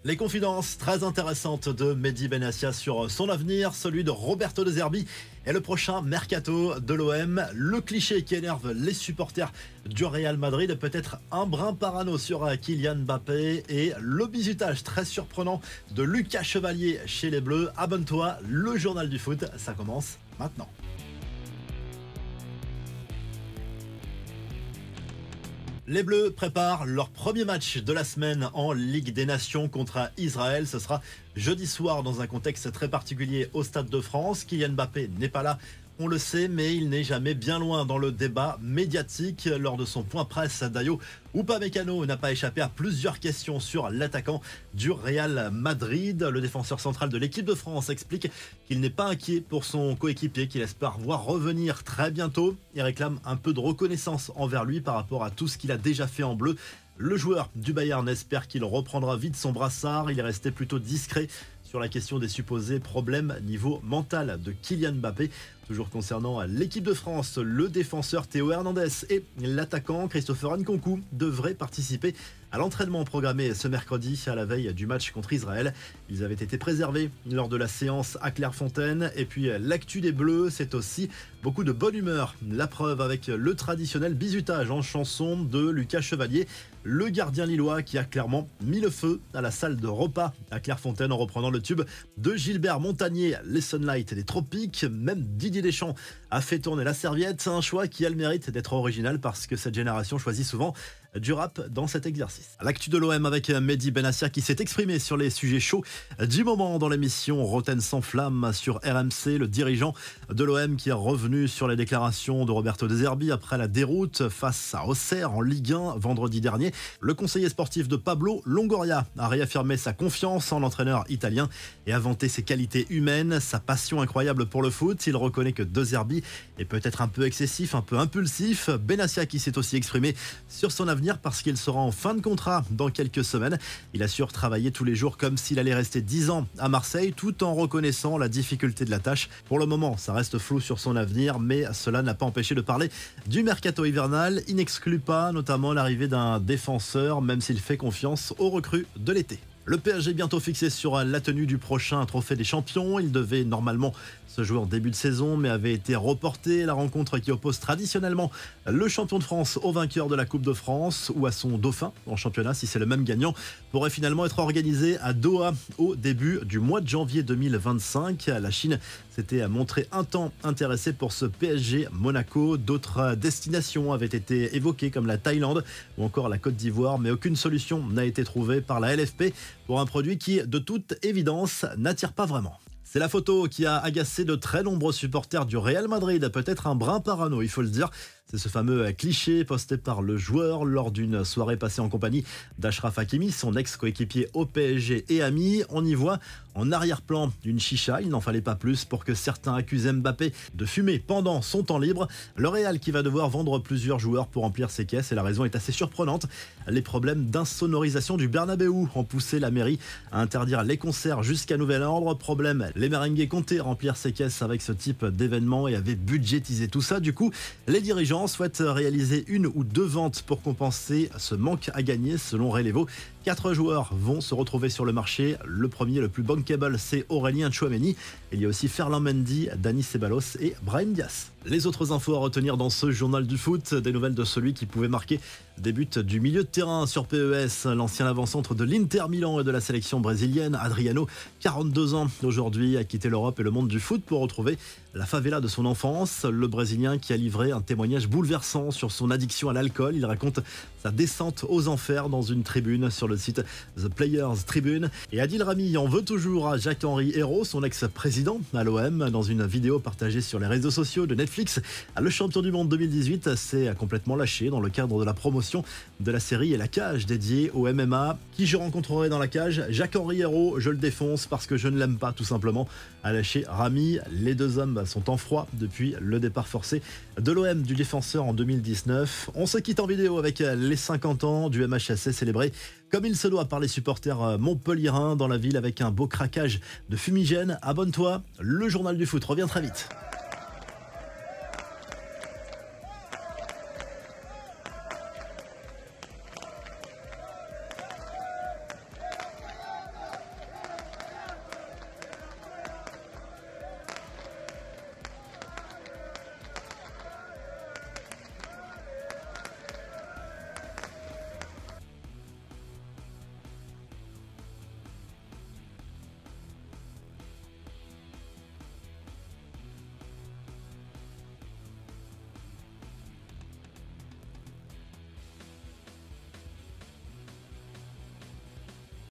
Les confidences très intéressantes de Mehdi Benassia sur son avenir, celui de Roberto De Zerbi et le prochain mercato de l'OM. Le cliché qui énerve les supporters du Real Madrid, peut-être un brin parano sur Kylian Mbappé et le bizutage très surprenant de Lucas Chevalier chez les Bleus. Abonne-toi, le journal du foot, ça commence maintenant. Les Bleus préparent leur premier match de la semaine en Ligue des Nations contre Israël. Ce sera jeudi soir dans un contexte très particulier au Stade de France. Kylian Mbappé n'est pas là, on le sait, mais il n'est jamais bien loin dans le débat médiatique. Lors de son point presse, Dayo Upamecano n'a pas échappé à plusieurs questions sur l'attaquant du Real Madrid. Le défenseur central de l'équipe de France explique qu'il n'est pas inquiet pour son coéquipier, qu'il espère voir revenir très bientôt. Il réclame un peu de reconnaissance envers lui par rapport à tout ce qu'il a déjà fait en bleu. Le joueur du Bayern espère qu'il reprendra vite son brassard. Il est resté plutôt discret sur la question des supposés problèmes niveau mental de Kylian Mbappé. Toujours concernant l'équipe de France, le défenseur Théo Hernandez et l'attaquant Christopher Nkunku devraient participer à l'entraînement programmé ce mercredi à la veille du match contre Israël. Ils avaient été préservés lors de la séance à Clairefontaine. Et puis l'actu des Bleus, c'est aussi beaucoup de bonne humeur. La preuve avec le traditionnel bizutage en chanson de Lucas Chevalier, le gardien lillois qui a clairement mis le feu à la salle de repas à Clairefontaine en reprenant le tube de Gilbert Montagnier, les Sunlight des Tropiques. Même Didier Deschamps a fait tourner la serviette, un choix qui a le mérite d'être original parce que cette génération choisit souvent du rap dans cet exercice. L'actu de l'OM avec Mehdi Benassia qui s'est exprimé sur les sujets chauds du moment dans l'émission Roten sans flamme sur RMC. Le dirigeant de l'OM qui est revenu sur les déclarations de Roberto De Zerbi après la déroute face à Auxerre en Ligue 1 vendredi dernier. Le conseiller sportif de Pablo Longoria a réaffirmé sa confiance en l'entraîneur italien et a vanté ses qualités humaines, sa passion incroyable pour le foot. Il reconnaît que De Zerbi est peut-être un peu excessif, un peu impulsif. Benassia qui s'est aussi exprimé sur son avenir parce qu'il sera en fin de contrat dans quelques semaines. Il assure travailler tous les jours comme s'il allait rester 10 ans à Marseille tout en reconnaissant la difficulté de la tâche. Pour le moment, ça reste flou sur son avenir, mais cela n'a pas empêché de parler du mercato hivernal. Il n'exclut pas notamment l'arrivée d'un défenseur, même s'il fait confiance aux recrues de l'été. Le PSG bientôt fixé sur la tenue du prochain trophée des champions. Il devait normalement se jouer en début de saison, mais avait été reporté. La rencontre qui oppose traditionnellement le champion de France au vainqueur de la Coupe de France ou à son dauphin en championnat, si c'est le même gagnant, pourrait finalement être organisé à Doha au début du mois de janvier 2025. La Chine s'était montrée un temps intéressée pour ce PSG Monaco. D'autres destinations avaient été évoquées comme la Thaïlande ou encore la Côte d'Ivoire, mais aucune solution n'a été trouvée par la LFP pour un produit qui, de toute évidence, n'attire pas vraiment. C'est la photo qui a agacé de très nombreux supporters du Real Madrid, peut-être un brin parano, il faut le dire. C'est ce fameux cliché posté par le joueur lors d'une soirée passée en compagnie d'Achraf Hakimi, son ex-coéquipier au PSG et ami. On y voit en arrière-plan une chicha, il n'en fallait pas plus pour que certains accusent Mbappé de fumer pendant son temps libre. Le Real qui va devoir vendre plusieurs joueurs pour remplir ses caisses et la raison est assez surprenante. Les problèmes d'insonorisation du Bernabéu ont poussé la mairie à interdire les concerts jusqu'à nouvel ordre. Problème, les merengues comptaient remplir ses caisses avec ce type d'événement et avaient budgétisé tout ça. Du coup, les dirigeants souhaitent réaliser une ou deux ventes pour compenser ce manque à gagner selon Relevo. 4 joueurs vont se retrouver sur le marché. Le premier, le plus bankable, c'est Aurélien Tchouaméni. Il y a aussi Ferland Mendy, Dani Ceballos et Brahim Diaz. Les autres infos à retenir dans ce journal du foot, des nouvelles de celui qui pouvait marquer des buts du milieu de terrain sur PES, l'ancien avant-centre de l'Inter Milan et de la sélection brésilienne, Adriano, 42 ans aujourd'hui, a quitté l'Europe et le monde du foot pour retrouver la favela de son enfance. Le Brésilien qui a livré un témoignage bouleversant sur son addiction à l'alcool. Il raconte sa descente aux enfers dans une tribune sur le site The Players Tribune. Et Adil Rami en veut toujours à Jacques-Henri Hérault, son ex-président à l'OM. Dans une vidéo partagée sur les réseaux sociaux de Netflix, le champion du monde 2018 s'est complètement lâché dans le cadre de la promotion de la série Et la cage dédiée au MMA. Qui je rencontrerai dans la cage? Jacques-Henri Hérault, je le défonce parce que je ne l'aime pas tout simplement, a lâché Rami. Les deux hommes sont en froid depuis le départ forcé de l'OM du défenseur en 2019. On se quitte en vidéo avec les 50 ans du MHSC célébré comme il se doit par les supporters montpelliérains dans la ville avec un beau craquage de fumigène. Abonne-toi, le journal du foot revient très vite.